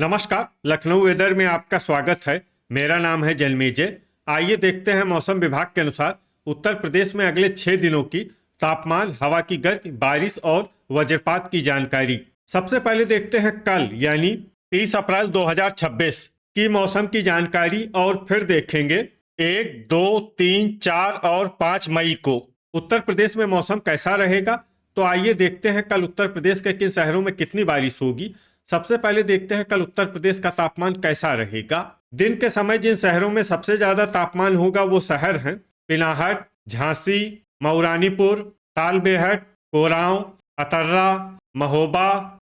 नमस्कार। लखनऊ वेदर में आपका स्वागत है। मेरा नाम है जन्मेजय। आइए देखते हैं मौसम विभाग के अनुसार उत्तर प्रदेश में अगले 6 दिनों की तापमान, हवा की गति, बारिश और वज्रपात की जानकारी। सबसे पहले देखते हैं कल यानी 30 अप्रैल 2026 की मौसम की जानकारी और फिर देखेंगे 1, 2, 3, 4 और 5 मई को उत्तर प्रदेश में मौसम कैसा रहेगा। तो आइए देखते हैं कल उत्तर प्रदेश के किन शहरों में कितनी बारिश होगी। सबसे पहले देखते हैं कल उत्तर प्रदेश का तापमान कैसा रहेगा। दिन के समय जिन शहरों में सबसे ज्यादा तापमान होगा वो शहर हैं पिनाहट, झांसी, मऊरानीपुर, तालबेहट, कोरांव, अतर्रा, महोबा,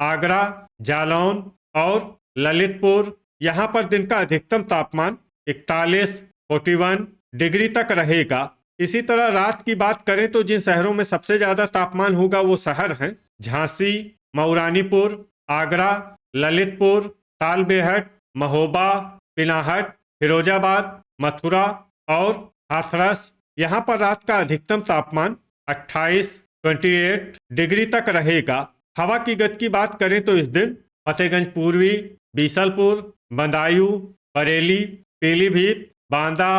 आगरा, जालौन और ललितपुर। यहाँ पर दिन का अधिकतम तापमान 41, 41 डिग्री तक रहेगा। इसी तरह रात की बात करें तो जिन शहरों में सबसे ज्यादा तापमान होगा वो शहर हैं झांसी, मऊरानीपुर, आगरा, ललितपुर, तालबेहट, महोबा, पिनाहट, फिरोजाबाद, मथुरा और हाथरस। यहाँ पर रात का अधिकतम तापमान 28, 28 डिग्री तक रहेगा। हवा की गति की बात करें तो इस दिन फतेहगंज पूर्वी, बीसलपुर, बदायूं, बरेली, पीलीभीत, बांदा,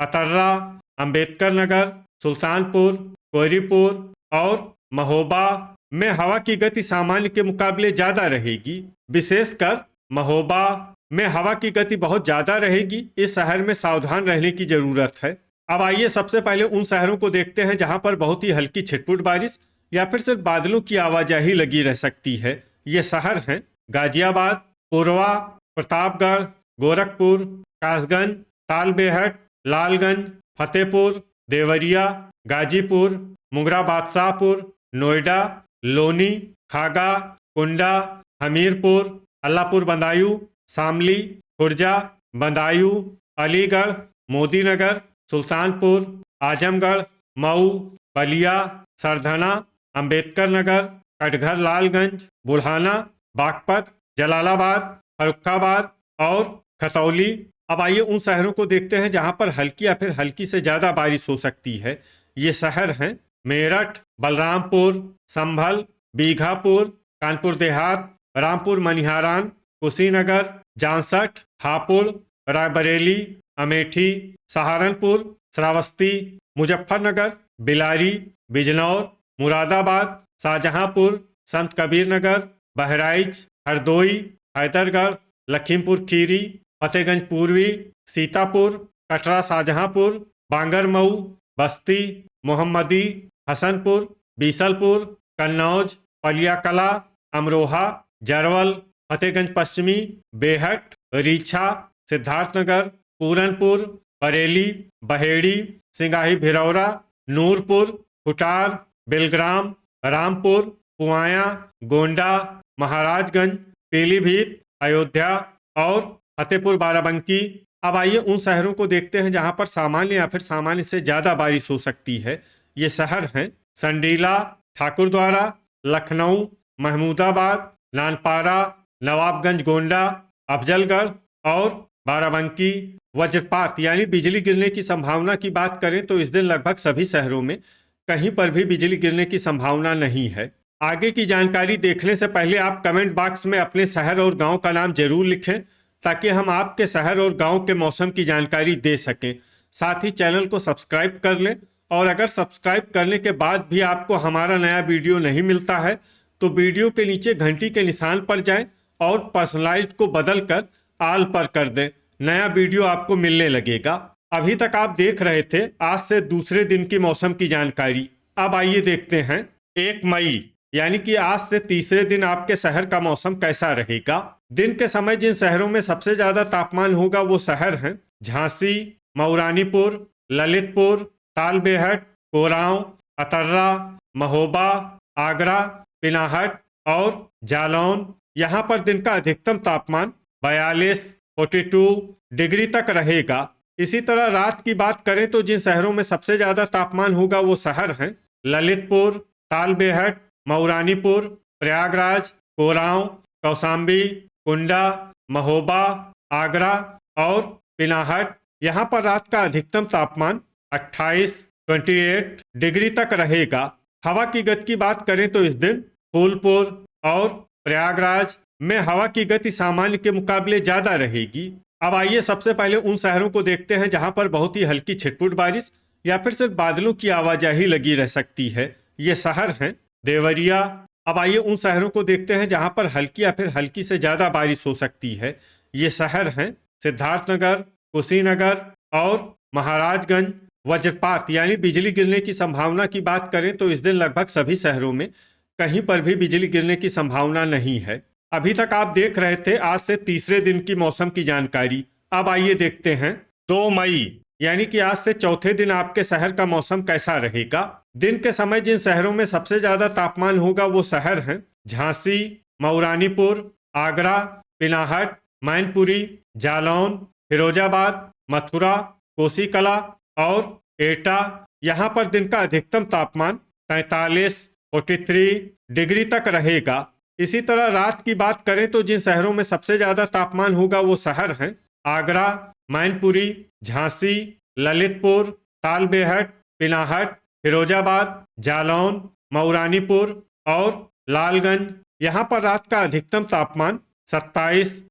अतर्रा, अंबेडकर नगर, सुल्तानपुर, कोहरीपुर और महोबा में हवा की गति सामान्य के मुकाबले ज्यादा रहेगी। विशेषकर महोबा में हवा की गति बहुत ज्यादा रहेगी। इस शहर में सावधान रहने की जरूरत है। अब आइए सबसे पहले उन शहरों को देखते हैं जहां पर बहुत ही हल्की छिटपुट बारिश या फिर सिर्फ बादलों की आवाजाही लगी रह सकती है। ये शहर हैं गाजियाबाद, कोरबा, प्रतापगढ़, गोरखपुर, कासगंज, तालबेहट, लालगंज, फतेहपुर, देवरिया, गाजीपुर, मुंगरा बादशाहपुर, नोएडा, लोनी, खागा, कुंडा, हमीरपुर, अल्लापुर बदायूं, शामली, खुर्जा, बदायूं, अलीगढ़, मोदीनगर, सुल्तानपुर, आजमगढ़, मऊ, बलिया, सरधना, अंबेडकर नगर, कटघर, लालगंज, बुढ़ाना, बागपत, जलालाबाद, फर्रुखाबाद और खतौली। अब आइए उन शहरों को देखते हैं जहां पर हल्की या फिर हल्की से ज्यादा बारिश हो सकती है। ये शहर हैं मेरठ, बलरामपुर, संभल, बीघापुर, कानपुर देहात, रामपुर मनिहारान, कुशीनगर, जांसठ, हापुड़, रायबरेली, अमेठी, सहारनपुर, श्रावस्ती, मुजफ्फरनगर, बिलारी, बिजनौर, मुरादाबाद, शाहजहांपुर, संत कबीर नगर, बहराइच, हरदोई, हैदरगढ़, लखीमपुर खीरी, फतेहगंज पूर्वी, सीतापुर, कटरा, शाहजहांपुर, बांगरमऊ, बस्ती, मोहम्मदी, हसनपुर, बीसलपुर, कन्नौज, पलियाकला, अमरोहा, जरवल, फतेहगंज पश्चिमी, बेहट, रीछा, सिद्धार्थनगर, पूरनपुर, बरेली, बहेड़ी, सिंगाही भिरौरा, नूरपुर, खुटार, बेलग्राम, रामपुर, पुआया, गोंडा, महाराजगंज, पीलीभीत, अयोध्या और फतेहपुर बाराबंकी। अब आइए उन शहरों को देखते हैं जहां पर सामान्य या फिर सामान्य से ज्यादा बारिश हो सकती है। ये शहर हैं संडीला, ठाकुरद्वारा, लखनऊ, महमूदाबाद, नानपारा, नवाबगंज, गोंडा, अफजलगढ़ और बाराबंकी। वज्रपात यानी बिजली गिरने की संभावना की बात करें तो इस दिन लगभग सभी शहरों में कहीं पर भी बिजली गिरने की संभावना नहीं है। आगे की जानकारी देखने से पहले आप कमेंट बॉक्स में अपने शहर और गांव का नाम जरूर लिखें ताकि हम आपके शहर और गांव के मौसम की जानकारी दे सकें। साथ ही चैनल को सब्सक्राइब कर लें और अगर सब्सक्राइब करने के बाद भी आपको हमारा नया वीडियो नहीं मिलता है तो वीडियो के नीचे घंटी के निशान पर जाएं और पर्सनलाइज्ड को बदलकर आल पर कर दें। नया वीडियो आपको मिलने लगेगा। अभी तक आप देख रहे थे आज से दूसरे दिन की मौसम की जानकारी। अब आइए देखते हैं 1 मई यानी कि आज से तीसरे दिन आपके शहर का मौसम कैसा रहेगा। दिन के समय जिन शहरों में सबसे ज्यादा तापमान होगा वो शहर हैं झांसी, मऊरानीपुर, ललितपुर, तालबेहट, कोरांव, अतर्रा, महोबा, आगरा, पिनाहट और जालौन। यहाँ पर दिन का अधिकतम तापमान 42, 42 डिग्री तक रहेगा। इसी तरह रात की बात करें तो जिन शहरों में सबसे ज्यादा तापमान होगा वो शहर हैं ललितपुर, तालबेहट, मऊरानीपुर, प्रयागराज, कोरांव, कौशाम्बी, कुंडा, महोबा, आगरा और पिनाहट। यहाँ पर रात का अधिकतम तापमान 28, 28 डिग्री तक रहेगा। हवा की गति की बात करें तो इस दिन फूलपुर और प्रयागराज, में हवा की गति सामान्य के मुकाबले ज्यादा रहेगी। अब आइए सबसे पहले उन शहरों को देखते हैं जहां पर बहुत ही हल्की छिटपुट बारिश या फिर सिर्फ बादलों की आवाजाही लगी रह सकती है। ये शहर हैं देवरिया। अब आइए उन शहरों को देखते हैं जहां पर हल्की या फिर हल्की से ज्यादा बारिश हो सकती है। ये शहर हैं सिद्धार्थनगर, कुशीनगर और महाराजगंज। वज्रपात यानी बिजली गिरने की संभावना की बात करें तो इस दिन लगभग सभी शहरों में कहीं पर भी बिजली गिरने की संभावना नहीं है। अभी तक आप देख रहे थे आज से तीसरे दिन की मौसम की जानकारी। अब आइए देखते हैं 2 मई यानी कि आज से चौथे दिन आपके शहर का मौसम कैसा रहेगा। दिन के समय जिन शहरों में सबसे ज्यादा तापमान होगा वो शहर हैं झांसी, मऊरानीपुर, आगरा, पिनाहट, मैनपुरी, जालौन, फिरोजाबाद, मथुरा, कोसीकला और एटा। यहाँ पर दिन का अधिकतम तापमान 43 डिग्री तक रहेगा। इसी तरह रात की बात करें तो जिन शहरों में सबसे ज्यादा तापमान होगा वो शहर हैं आगरा, मैनपुरी, झांसी, ललितपुर, तालबेहट, पिनाहट, फिरोजाबाद, जालौन, मऊरानीपुर और लालगंज। यहाँ पर रात का अधिकतम तापमान 27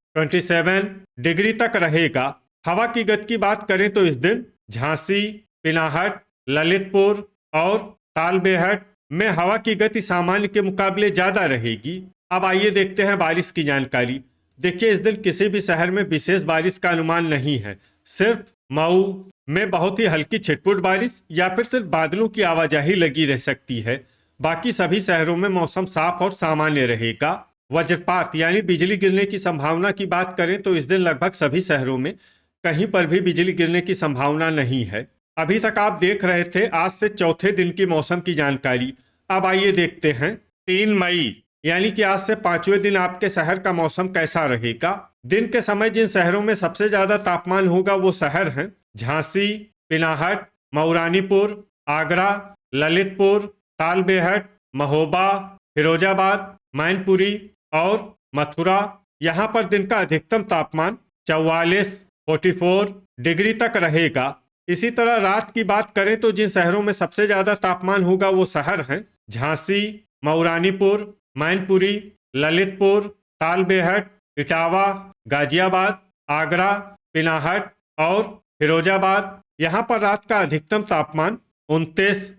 डिग्री तक रहेगा। हवा की गति की बात करें तो इस दिन झांसी, पिनाहट, ललितपुर और तालबेहट में हवा की गति सामान्य के मुकाबले ज्यादा रहेगी। अब आइए देखते हैं बारिश की जानकारी। देखिए इस दिन किसी भी शहर में विशेष बारिश का अनुमान नहीं है। सिर्फ मऊ में बहुत ही हल्की छिटपुट बारिश या फिर सिर्फ बादलों की आवाजाही लगी रह सकती है। बाकी सभी शहरों में मौसम साफ और सामान्य रहेगा। वज्रपात यानी बिजली गिरने की संभावना की बात करें तो इस दिन लगभग सभी शहरों में कहीं पर भी बिजली गिरने की संभावना नहीं है। अभी तक आप देख रहे थे आज से चौथे दिन की मौसम की जानकारी। अब आइए देखते हैं 3 मई यानी कि आज से 5वें दिन आपके शहर का मौसम कैसा रहेगा। दिन के समय जिन शहरों में सबसे ज्यादा तापमान होगा वो शहर हैं झांसी, पिनाहट, मऊरानीपुर, आगरा, ललितपुर, तालबेहट, महोबा, फिरोजाबाद, मैनपुरी और मथुरा। यहाँ पर दिन का अधिकतम तापमान 44 डिग्री तक रहेगा। इसी तरह रात की बात करें तो जिन शहरों में सबसे ज्यादा तापमान होगा वो शहर हैं झांसी, मऊरानीपुर, मैनपुरी, ललितपुर, तालबेहट, इटावा, गाजियाबाद, आगरा, पिनाहट और फिरोजाबाद। यहाँ पर रात का अधिकतम तापमान 29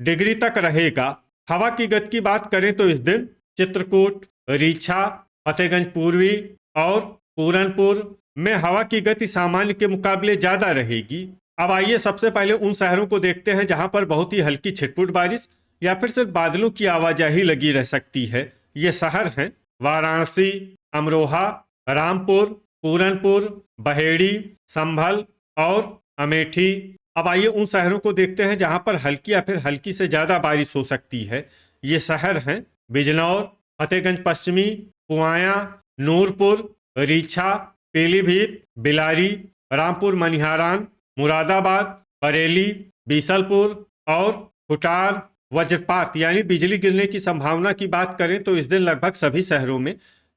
डिग्री तक रहेगा। हवा की गति की बात करें तो इस दिन चित्रकूट, रीछा, फतेहगंज पूर्वी और पूरनपुर में हवा की गति सामान्य के मुकाबले ज्यादा रहेगी। अब आइए सबसे पहले उन शहरों को देखते हैं जहां पर बहुत ही हल्की छिटपुट बारिश या फिर सिर्फ बादलों की आवाजाही लगी रह सकती है। ये शहर हैं वाराणसी, अमरोहा, रामपुर, पूरनपुर, बहेड़ी, संभल और अमेठी। अब आइए उन शहरों को देखते हैं जहां पर हल्की या फिर हल्की से ज्यादा बारिश हो सकती है। ये शहर हैं बिजनौर, फतेहगंज पश्चिमी, पुआया, नूरपुर, रीछा, पीलीभीत, बिलारी, रामपुर मनिहारान, मुरादाबाद, बरेली, बीसलपुर और खुटार। वज्रपात यानी बिजली गिरने की संभावना की बात करें तो इस दिन लगभग सभी शहरों में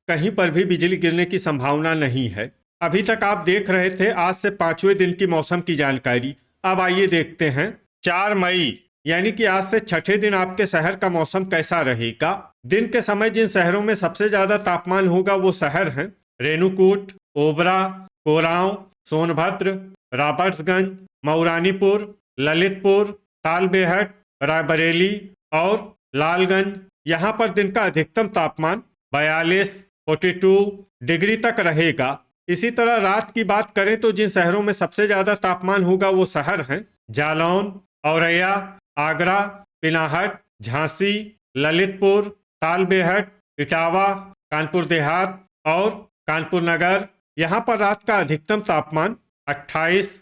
कहीं पर भी बिजली गिरने की संभावना नहीं है। अभी तक आप देख रहे थे आज से 5वें दिन की मौसम की जानकारी। अब आइए देखते हैं 4 मई यानी कि आज से छठे दिन आपके शहर का मौसम कैसा रहेगा। दिन के समय जिन शहरों में सबसे ज्यादा तापमान होगा वो शहर हैं रेणुकूट, ओबरा, कोरांव, सोनभद्र, रॉबर्ट्सगंज, मऊरानीपुर, ललितपुर, तालबेहट, रायबरेली और लालगंज। यहाँ पर दिन का अधिकतम तापमान 42 डिग्री तक रहेगा। इसी तरह रात की बात करें तो जिन शहरों में सबसे ज्यादा तापमान होगा वो शहर हैं जालौन, औरैया, आगरा, पिनाहट, झांसी, ललितपुर, तालबेहट, इटावा, कानपुर देहात और कानपुर नगर। यहाँ पर रात का अधिकतम तापमान 28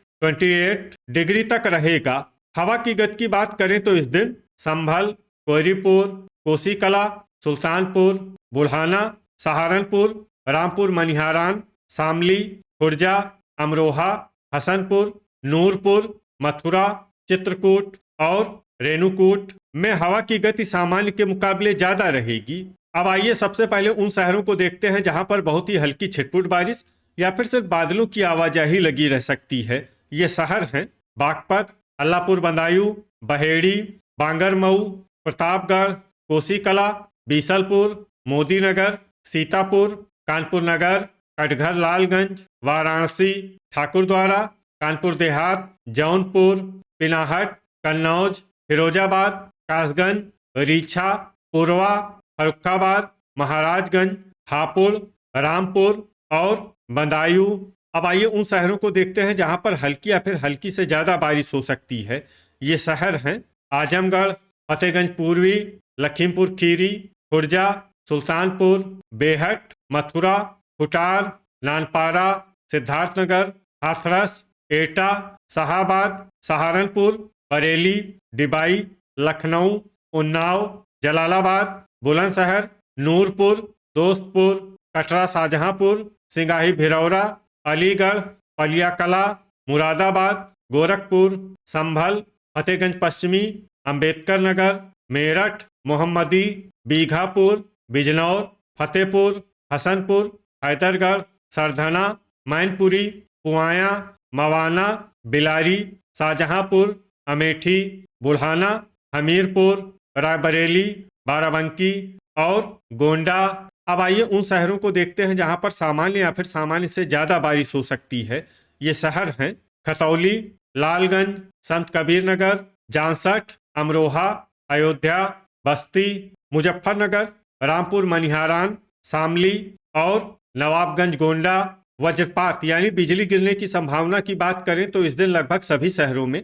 डिग्री तक रहेगा। हवा की गति की बात करें तो इस दिन संभल, कोयरीपुर, कोसीकला, सुल्तानपुर, बुढ़ाना, सहारनपुर, रामपुर मनिहारान, शामली, खुर्जा, अमरोहा, हसनपुर, नूरपुर, मथुरा, चित्रकूट और रेणुकूट में हवा की गति सामान्य के मुकाबले ज्यादा रहेगी। अब आइए सबसे पहले उन शहरों को देखते हैं जहां पर बहुत ही हल्की छिटपुट बारिश या फिर सिर्फ बादलों की आवाजाही लगी रह सकती है। ये शहर हैं बागपत, अल्लापुर बदायूं, बहेड़ी, बांगरमऊ, प्रतापगढ़, कोसीकला, बीसलपुर, मोदीनगर, सीतापुर, कानपुर नगर, कटघर लालगंज, वाराणसी, ठाकुरद्वारा, कानपुर देहात, जौनपुर, पिनाहट, कन्नौज, फिरोजाबाद, कासगंज, रीछा, पुरवा, फर्रुखाबाद, महाराजगंज, हापुड़, रामपुर और बदायूं। अब आइए उन शहरों को देखते हैं जहां पर हल्की या फिर हल्की से ज्यादा बारिश हो सकती है। ये शहर हैं आजमगढ़, फतेहगंज पूर्वी, लखीमपुर खीरी, खुर्जा, सुल्तानपुर, बेहट, मथुरा, कुटार, नानपारा, सिद्धार्थनगर, हाथरस, एटा, शाहाबाद, सहारनपुर, बरेली, डिबाई, लखनऊ, उन्नाव, जलालाबाद, बुलंदशहर, नूरपुर, दोस्तपुर, कटरा शाहजहांपुर, सिंगाही भिरौरा, अलीगढ़, पलियाकला, मुरादाबाद, गोरखपुर, संभल, फतेहगंज पश्चिमी, अंबेडकर नगर, मेरठ, मोहम्मदी, बीघापुर, बिजनौर, फतेहपुर, हसनपुर, हैदरगढ़, सरधना, मैनपुरी, पुआया, मवाना, बिलारी, शाहजहांपुर, अमेठी, बुढ़ाना, हमीरपुर, रायबरेली, बाराबंकी और गोंडा। अब आइए उन शहरों को देखते हैं जहां पर सामान्य या फिर सामान्य से ज्यादा बारिश हो सकती है। ये शहर हैं खतौली, लालगंज, संत कबीर नगर, जांसठ, अमरोहा, अयोध्या, बस्ती, मुजफ्फरनगर, रामपुर मनिहारान, शामली और नवाबगंज। गोंडा। वज्रपात यानी बिजली गिरने की संभावना की बात करें तो इस दिन लगभग सभी शहरों में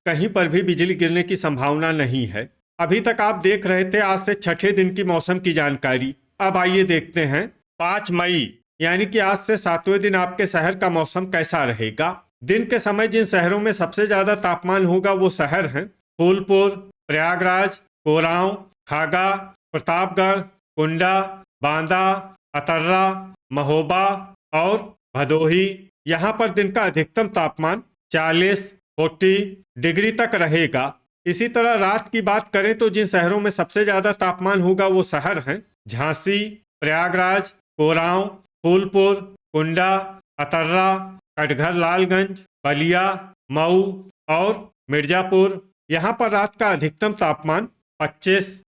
कहीं पर भी बिजली गिरने की संभावना नहीं है। अभी तक आप देख रहे थे आज से छठे दिन की मौसम की जानकारी। अब आइए देखते हैं 5 मई यानी कि आज से 7वें दिन आपके शहर का मौसम कैसा रहेगा। दिन के समय जिन शहरों में सबसे ज्यादा तापमान होगा वो शहर हैं फूलपुर, प्रयागराज, कोरांव, खागा, प्रतापगढ़, कुंडा, बांदा, अतर्रा, महोबा और भदोही। यहाँ पर दिन का अधिकतम तापमान 40 डिग्री तक रहेगा। इसी तरह रात की बात करें तो जिन शहरों में सबसे ज्यादा तापमान होगा वो शहर हैं झांसी, प्रयागराज, कोरांव, फूलपुर, कुंडा, अतर्रा, कटघर लालगंज, बलिया, मऊ और मिर्जापुर। यहाँ पर रात का अधिकतम तापमान 25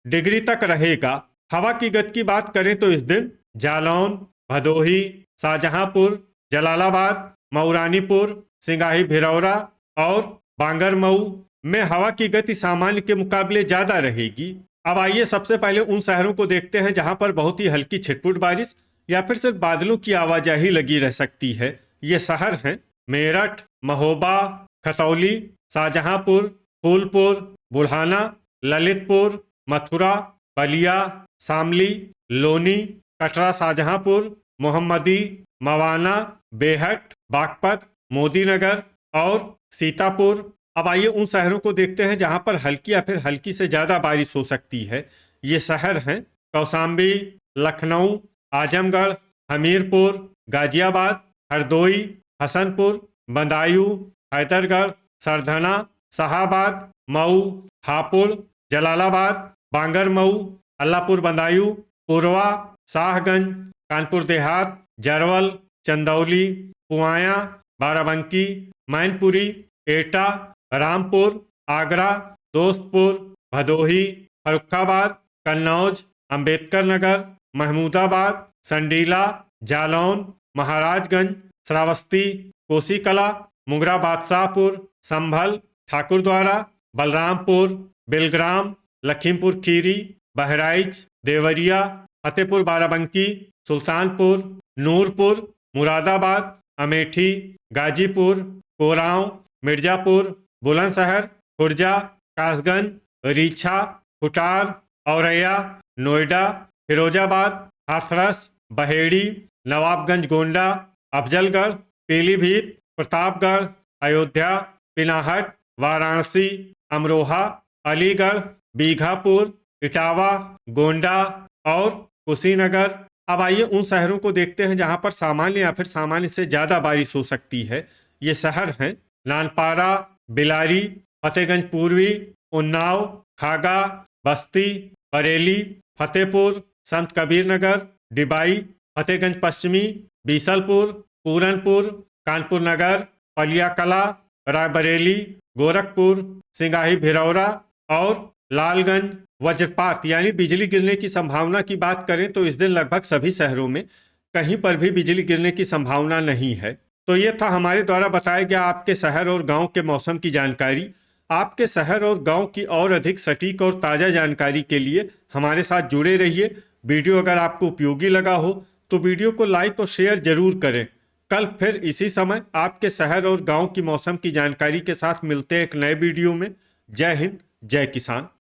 डिग्री तक रहेगा। हवा की गति की बात करें तो इस दिन जालौन, भदोही, शाहजहांपुर, जलालाबाद, मऊरानीपुर, सिंगाही भिरौरा और बांगरमऊ में हवा की गति सामान्य के मुकाबले ज्यादा रहेगी। अब आइए सबसे पहले उन शहरों को देखते हैं जहां पर बहुत ही हल्की छिटपुट बारिश या फिर सिर्फ बादलों की आवाजाही लगी रह सकती है। ये शहर हैं मेरठ, महोबा, खतौली, शाहजहांपुर, फूलपुर, बुढ़ाना, ललितपुर, मथुरा, बलिया, शामली, लोनी, कटरा शाहजहांपुर, मोहम्मदी, मवाना, बेहट, बागपत, मोदीनगर और सीतापुर। अब आइए उन शहरों को देखते हैं जहां पर हल्की या फिर हल्की से ज्यादा बारिश हो सकती है। ये शहर हैं कौशाम्बी, लखनऊ, आजमगढ़, हमीरपुर, गाजियाबाद, हरदोई, हसनपुर, बदायूं, हैदरगढ़, सरधना, शाहाबाद, मऊ, हापुड़, जलालाबाद, बांगरमऊ, अल्लापुर बदायूं, पुरवा, शाहगंज, कानपुर देहात, जरवल, चंदौली, पुआया, बाराबंकी, मैनपुरी, एटा, रामपुर, आगरा, दोस्तपुर, भदोही, फर्रुखाबाद, कन्नौज, अंबेडकर नगर, महमूदाबाद, संडीला, जालौन, महाराजगंज, श्रावस्ती, कोसीकला, मुंगरा बादशाहपुर, संभल, ठाकुरद्वारा, बलरामपुर, बिलग्राम, लखीमपुर खीरी, बहराइच, देवरिया, फतेहपुर बाराबंकी, सुल्तानपुर, नूरपुर, मुरादाबाद, अमेठी, गाजीपुर, कोरांव, मिर्जापुर, बुलंदशहर, खुर्जा, कासगंज, रीछा, कुटार, औरैया, नोएडा, फिरोजाबाद, हाथरस, बहेड़ी, नवाबगंज, गोंडा, अफजलगढ़, पीलीभीत, प्रतापगढ़, अयोध्या, पिनाहट, वाराणसी, अमरोहा, अलीगढ़, बीघापुर, इटावा, गोंडा और कुशीनगर। अब आइए उन शहरों को देखते हैं जहां पर सामान्य या फिर सामान्य से ज्यादा बारिश हो सकती है। ये शहर हैं नानपारा, बिलारी, फतेहगंज पूर्वी, उन्नाव, खागा, बस्ती, बरेली, फतेहपुर, संत कबीर नगर, डिबाई, फतेहगंज पश्चिमी, बीसलपुर, पूरनपुर, कानपुर नगर, पलियाकला, रायबरेली, गोरखपुर, सिंगाही भिरौरा और लालगंज, वज्रपात यानी बिजली गिरने की संभावना की बात करें तो इस दिन लगभग सभी शहरों में कहीं पर भी बिजली गिरने की संभावना नहीं है। तो ये था हमारे द्वारा बताया गया आपके शहर और गांव के मौसम की जानकारी। आपके शहर और गांव की और अधिक सटीक और ताज़ा जानकारी के लिए हमारे साथ जुड़े रहिए। वीडियो अगर आपको उपयोगी लगा हो तो वीडियो को लाइक और शेयर जरूर करें। कल फिर इसी समय आपके शहर और गांव की मौसम की जानकारी के साथ मिलते हैं एक नए वीडियो में। जय हिंद, जय किसान।